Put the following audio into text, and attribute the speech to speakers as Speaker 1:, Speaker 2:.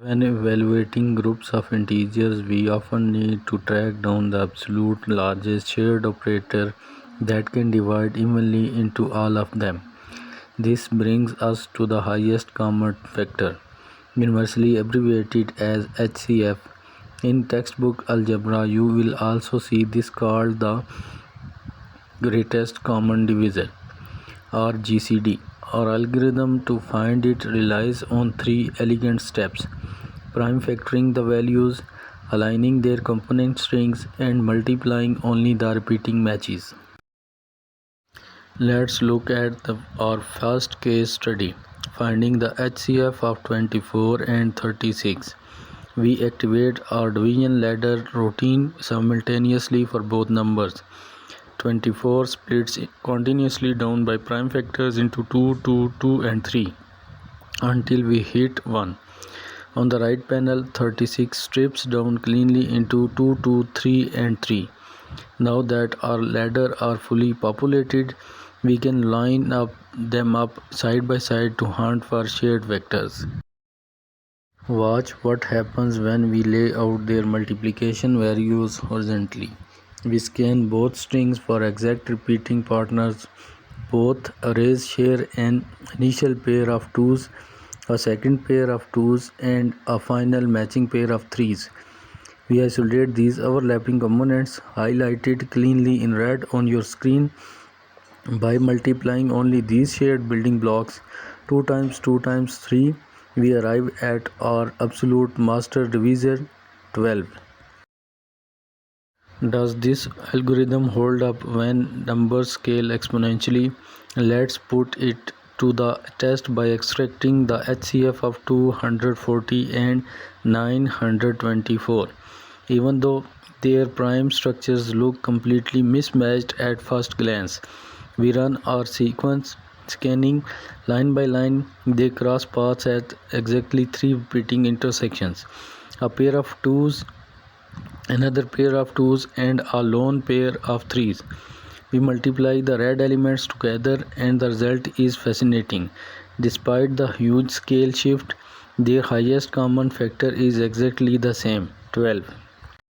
Speaker 1: When evaluating groups of integers, we often need to track down the absolute largest shared operator that can divide evenly into all of them. This brings us to the highest common factor, universally abbreviated as HCF. In textbook algebra, you will also see this called the greatest common divisor, or GCD. Our algorithm to find it relies on three elegant steps: prime factoring the values, aligning their component strings, and multiplying only the repeating matches. Let's look at our first case study, finding the HCF of 24 and 36. We activate our division ladder routine simultaneously for both numbers. 24 splits continuously down by prime factors into 2, 2, 2 and 3 until we hit 1. On the right panel, 36 strips down cleanly into 2, 2, 3 and 3. Now that our ladder are fully populated, we can line them up side by side to hunt for shared vectors. Watch what happens when we lay out their multiplication values horizontally. We scan both strings for exact repeating partners. Both arrays share an initial pair of 2's, a second pair of 2's, and a final matching pair of 3's. We isolate these overlapping components, highlighted cleanly in red on your screen. By multiplying only these shared building blocks 2 times 2 times 3, we arrive at our absolute master divisor, 12. Does this algorithm hold up when numbers scale exponentially? Let's put it to the test by extracting the HCF of 240 and 924. Even though their prime structures look completely mismatched at first glance, we run our sequence scanning line by line. They cross paths at exactly 3 repeating intersections: a pair of 2's, another pair of 2's, and a lone pair of 3's. We multiply the red elements together and the result is fascinating. Despite the huge scale shift, their highest common factor is exactly the same, 12.